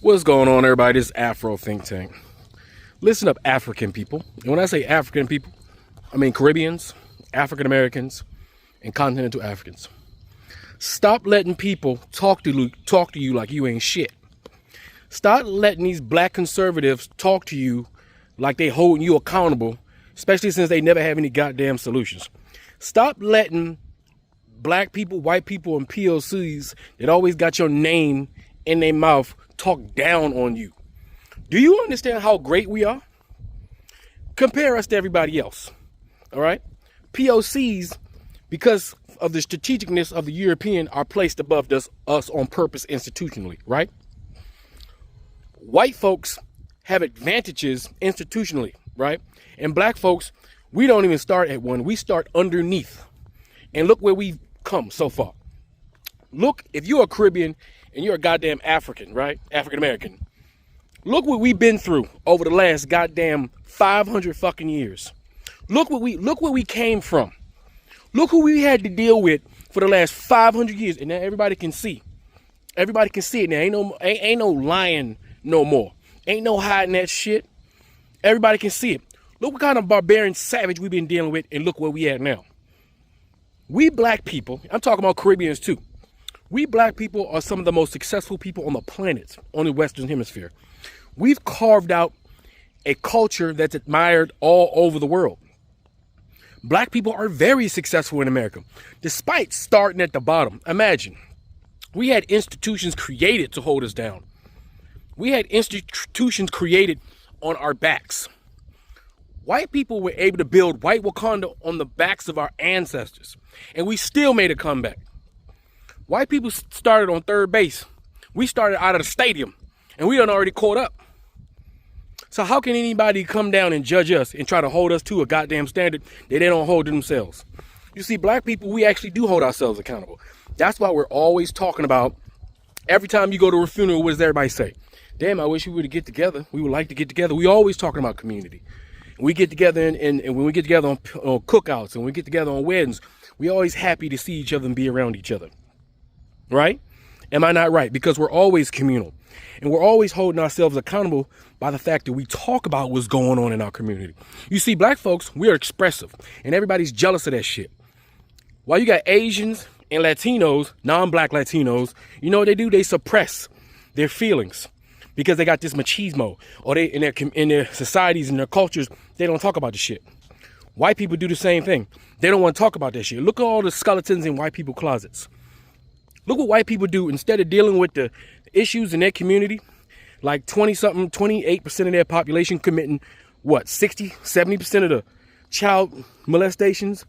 What's going on, everybody? This is Afro Think Tank. Listen up, African people. And when I say African people, I mean Caribbeans, African Americans, and continental Africans. Stop letting people talk to you like you ain't shit. Stop letting these black conservatives talk to you like they holding you accountable, especially since they never have any goddamn solutions. Stop letting black people, white people, and POCs that always got your name in their mouth talk down on you. Do you understand how great we are? Compare us to everybody else. All right? POCs, because of the strategicness of the European, are placed above us on purpose institutionally, right? White folks have advantages institutionally, right? And black folks, we don't even start at one. We start underneath. And look where we've come so far. Look, if you're a Caribbean and you're a goddamn African, right? African American. Look what we've been through over the last goddamn 500 fucking years. Look where we came from. Look who we had to deal with for the last 500 years. And now everybody can see. Everybody can see it now. Ain't no lying no more. Ain't no hiding that shit. Everybody can see it. Look what kind of barbarian savage we've been dealing with, and look where we at now. We black people, I'm talking about Caribbeans too. We black people are some of the most successful people on the planet, on the Western Hemisphere. We've carved out a culture that's admired all over the world. Black people are very successful in America, despite starting at the bottom. Imagine, we had institutions created to hold us down. We had institutions created on our backs. White people were able to build white Wakanda on the backs of our ancestors, and we still made a comeback. White people started on third base. We started out of the stadium, and we done already caught up. So how can anybody come down and judge us and try to hold us to a goddamn standard that they don't hold to themselves? You see, black people, we actually do hold ourselves accountable. That's why we're always talking about, every time you go to a funeral, what does everybody say? Damn, I wish we would get together. We would like to get together. We always talking about community. We get together and when we get together on cookouts and we get together on weddings, we always happy to see each other and be around each other. Right? Am I not right? Because we're always communal. And we're always holding ourselves accountable by the fact that we talk about what's going on in our community. You see, black folks, we are expressive. And everybody's jealous of that shit. While you got Asians and Latinos, non-black Latinos, you know what they do? They suppress their feelings. Because they got this machismo, or they in their societies and their cultures, they don't talk about the shit. White people do the same thing. They don't want to talk about that shit. Look at all the skeletons in white people closets. Look what white people do. Instead of dealing with the issues in their community, like 28% of their population committing, 70% of the child molestations,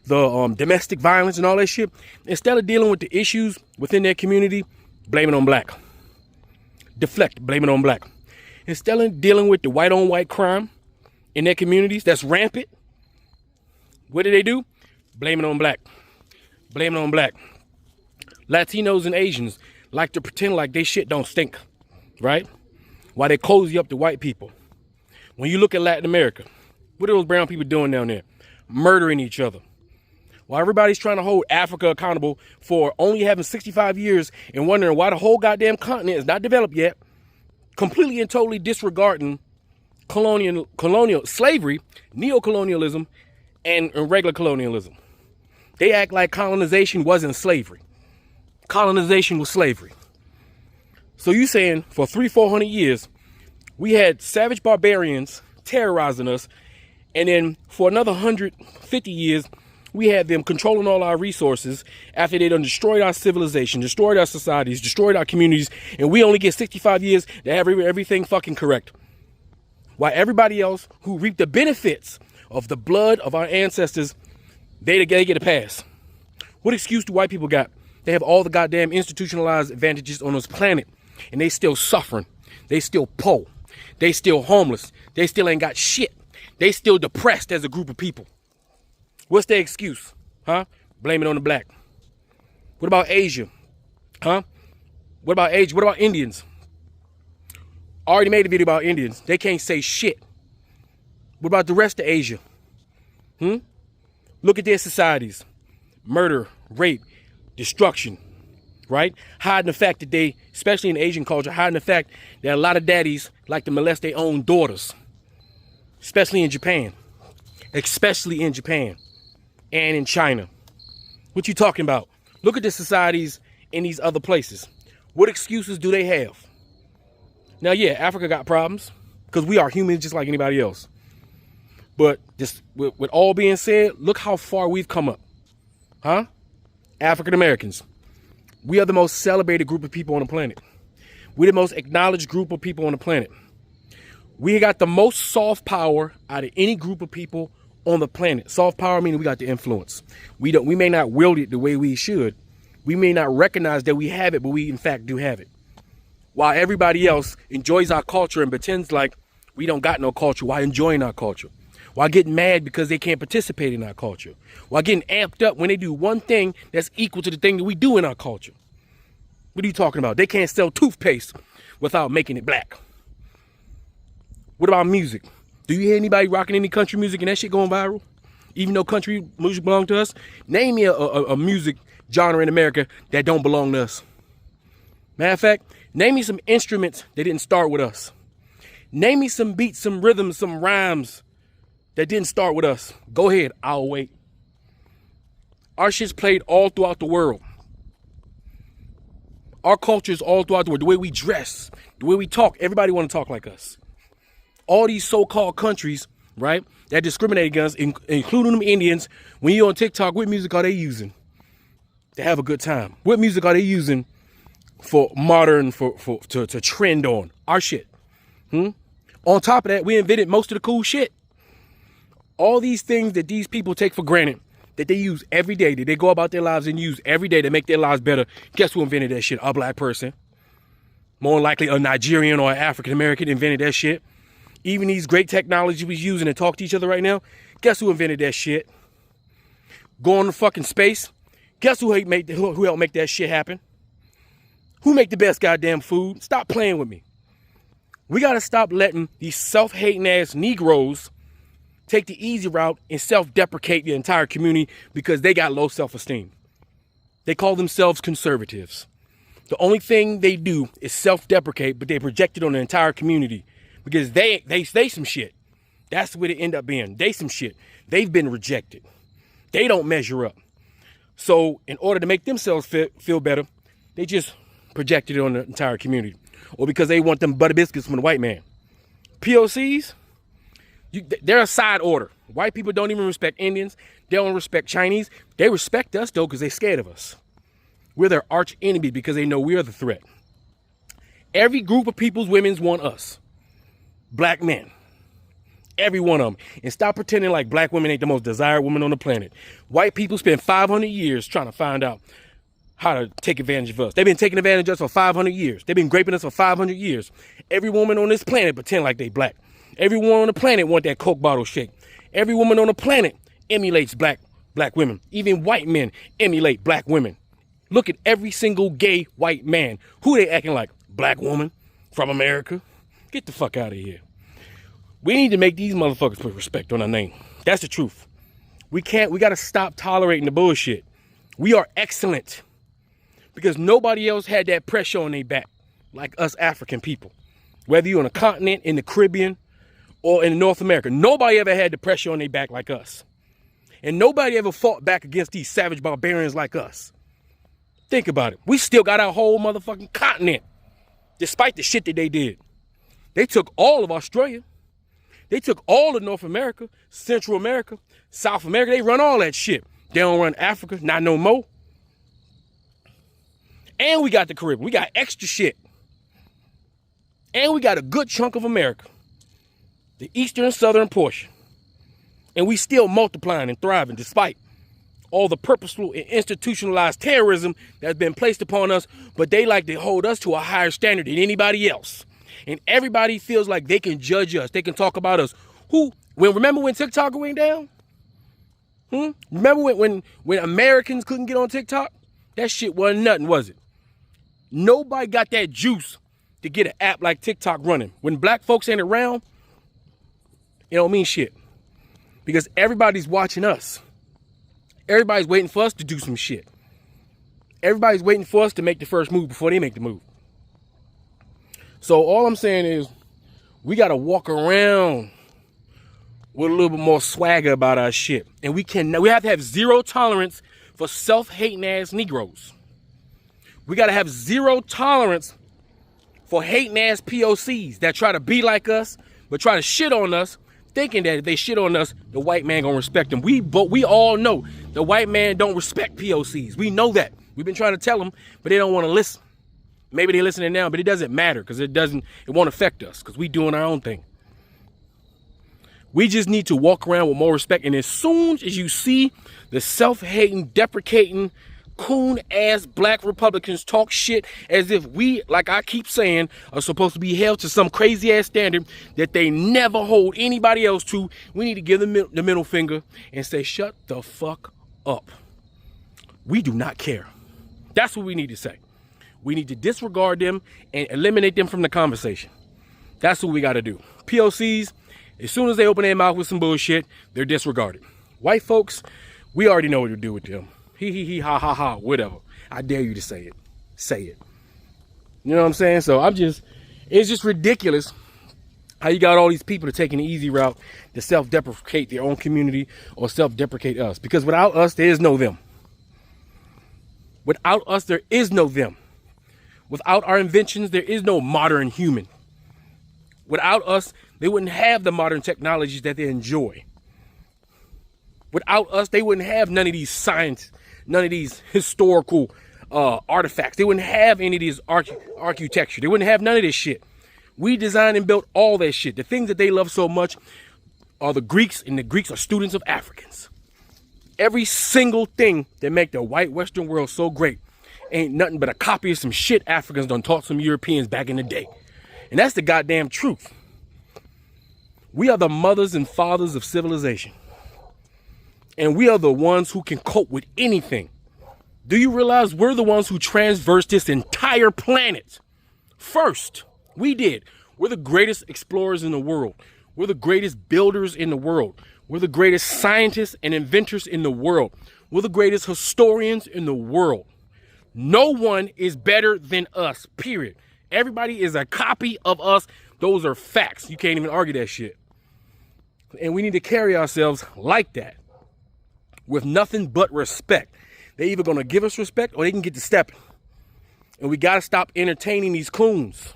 the domestic violence and all that shit. Instead of dealing with the issues within their community, blame it on black. Deflect, blame it on black. Instead of dealing with the white on white crime in their communities that's rampant, what do? Blame it on black. Blame it on black. Latinos and Asians like to pretend like they shit don't stink, right? While they cozy up to white people. When you look at Latin America, what are those brown people doing down there? Murdering each other. While everybody's trying to hold Africa accountable for only having 65 years and wondering why the whole goddamn continent is not developed yet, completely and totally disregarding colonial slavery, neocolonialism, and regular colonialism. They act like colonization wasn't slavery. Colonization was slavery. So you saying for 300-400 years, we had savage barbarians terrorizing us, and then for another 150 years, we had them controlling all our resources after they done destroyed our civilization, destroyed our societies, destroyed our communities, and we only get 65 years to have everything fucking correct. While everybody else who reaped the benefits of the blood of our ancestors, they get a pass. What excuse do white people got? They have all the goddamn institutionalized advantages on this planet, and they still suffering. They still poor. They still homeless. They still ain't got shit. They still depressed as a group of people. What's their excuse? Huh? Blame it on the black. What about Asia? Huh? What about Asia? What about Indians? I already made a video about Indians. They can't say shit. What about the rest of Asia? Look at their societies. Murder, rape, destruction. right? Hiding the fact that they, especially in Asian culture, hiding the fact that a lot of daddies like to molest their own daughters, especially in Japan and in China. What you talking about? Look at the societies in these other places. What excuses do they have? Now, yeah, Africa got problems because we are humans just like anybody else. But just with all being said, look how far we've come up. Huh? African Americans. We are the most celebrated group of people on the planet. We're the most acknowledged group of people on the planet. We got the most soft power out of any group of people on the planet. Soft power meaning we got the influence. We may not wield it the way we should. We may not recognize that we have it, but we in fact do have it. While everybody else enjoys our culture and pretends like we don't got no culture while enjoying our culture. While getting mad because they can't participate in our culture. While getting amped up when they do one thing that's equal to the thing that we do in our culture. What are you talking about? They can't sell toothpaste without making it black. What about music? Do you hear anybody rocking any country music and that shit going viral? Even though country music belongs to us? Name me a music genre in America that don't belong to us. Matter of fact, name me some instruments that didn't start with us. Name me some beats, some rhythms, some rhymes that didn't start with us. Go ahead, I'll wait. Our shit's played all throughout the world. Our culture's all throughout the world. The way we dress, the way we talk, everybody want to talk like us. All these so-called countries, right, that discriminate against, including them Indians, when you're on TikTok, what music are they using to have a good time? What music are they using for modern, to trend on? Our shit. On top of that, we invented most of the cool shit. All these things that these people take for granted, that they use every day, that they go about their lives and use every day to make their lives better. Guess who invented that shit? A black person. More likely a Nigerian or an African American invented that shit. Even these great technology we're using to talk to each other right now, guess who invented that shit? Going to fucking space, guess who helped make that shit happen? Who make the best goddamn food? Stop playing with me. We gotta stop letting these self-hating ass Negroes take the easy route and self-deprecate the entire community because they got low self-esteem. They call themselves conservatives. The only thing they do is self-deprecate, but they project it on the entire community because they some shit. That's what it end up being. They some shit. They've been rejected. They don't measure up. So in order to make themselves feel better, they just project it on the entire community. Or because they want them butter biscuits from the white man. POCs, they're a side order. White people don't even respect Indians. They don't respect Chinese. They respect us, though, because they're scared of us. We're their arch enemy because they know we're the threat. Every group of people's women's want us. Black men. Every one of them. And stop pretending like black women ain't the most desired woman on the planet. White people spend 500 years trying to find out how to take advantage of us. They've been taking advantage of us for 500 years. They've been raping us for 500 years. Every woman on this planet pretend like they black. Every woman on the planet want that Coke bottle shake. Every woman on the planet emulates black women. Even white men emulate black women. Look at every single gay white man. Who they acting like? Black woman from America? Get the fuck out of here. We need to make these motherfuckers put respect on our name. That's the truth. We got to stop tolerating the bullshit. We are excellent. Because nobody else had that pressure on their back like us African people. Whether you're on a continent, in the Caribbean, or in North America. Nobody ever had the pressure on their back like us. And nobody ever fought back against these savage barbarians like us. Think about it. We still got our whole motherfucking continent. Despite the shit that they did. They took all of Australia. They took all of North America, Central America, South America. They run all that shit. They don't run Africa, not no more. And we got the Caribbean. We got extra shit. And we got a good chunk of America. The eastern and southern portion. And we still multiplying and thriving despite all the purposeful and institutionalized terrorism that's been placed upon us. But they like to hold us to a higher standard than anybody else. And everybody feels like they can judge us. They can talk about us. Remember when TikTok went down? Remember when Americans couldn't get on TikTok? That shit wasn't nothing, was it? Nobody got that juice to get an app like TikTok running. When black folks ain't around, it don't mean shit. Because everybody's watching us. Everybody's waiting for us to do some shit. Everybody's waiting for us to make the first move before they make the move. So all I'm saying is we got to walk around with a little bit more swagger about our shit. And we have to have zero tolerance for self-hating ass Negroes. We got to have zero tolerance for hating ass POCs that try to be like us, but try to shit on us, thinking that if they shit on us, the white man gonna respect them. But we all know the white man don't respect POCs. We know that. We've been trying to tell them, but they don't want to listen. Maybe they're listening now, but it doesn't matter because it won't affect us because we doing our own thing. We just need to walk around with more respect. And as soon as you see the self-hating, deprecating, coon-ass black Republicans talk shit as if we, like I keep saying, are supposed to be held to some crazy-ass standard that they never hold anybody else to, we need to give them the middle finger and say, shut the fuck up. We do not care. That's what we need to say. We need to disregard them and eliminate them from the conversation. That's what we got to do. POCs, as soon as they open their mouth with some bullshit, they're disregarded. White folks, we already know what to do with them. He, ha, ha, ha, whatever. I dare you to say it. Say it. You know what I'm saying? So it's just ridiculous how you got all these people to taking the easy route to self-deprecate their own community or self-deprecate us. Because without us, there is no them. Without us, there is no them. Without our inventions, there is no modern human. Without us, they wouldn't have the modern technologies that they enjoy. Without us, they wouldn't have none of these science, none of these historical artifacts. They wouldn't have any of these architecture. They wouldn't have none of this shit. We designed and built all that shit. The things that they love so much are the Greeks, and the Greeks are students of Africans. Every single thing that make the white Western world so great ain't nothing but a copy of some shit Africans done taught some Europeans back in the day. And that's the goddamn truth. We are the mothers and fathers of civilization. And we are the ones who can cope with anything. Do you realize we're the ones who transversed this entire planet? First, we did. We're the greatest explorers in the world. We're the greatest builders in the world. We're the greatest scientists and inventors in the world. We're the greatest historians in the world. No one is better than us, period. Everybody is a copy of us. Those are facts. You can't even argue that shit. And we need to carry ourselves like that, with nothing but respect. They're either going to give us respect or they can get to stepping. And we got to stop entertaining these coons.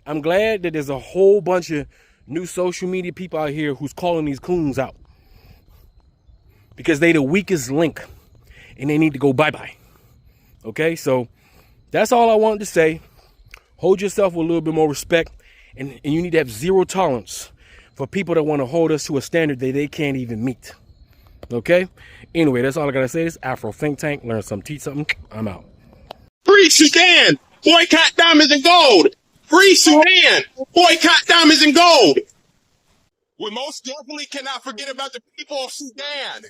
I'm glad that there's a whole bunch of new social media people out here who's calling these coons out. Because they the weakest link. And they need to go bye-bye. Okay, so that's all I wanted to say. Hold yourself with a little bit more respect. And you need to have zero tolerance for people that want to hold us to a standard that they can't even meet. Okay? Anyway, that's all I got to say. This Afro Think Tank. Learn something, teach something. I'm out. Free Sudan. Boycott diamonds and gold. Free Sudan. Boycott diamonds and gold. We most definitely cannot forget about the people of Sudan.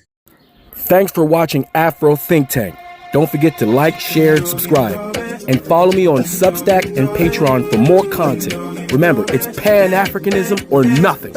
Thanks for watching Afro Think Tank. Don't forget to like, share, and subscribe. And follow me on Substack and Patreon for more content. Remember, it's Pan-Africanism or nothing.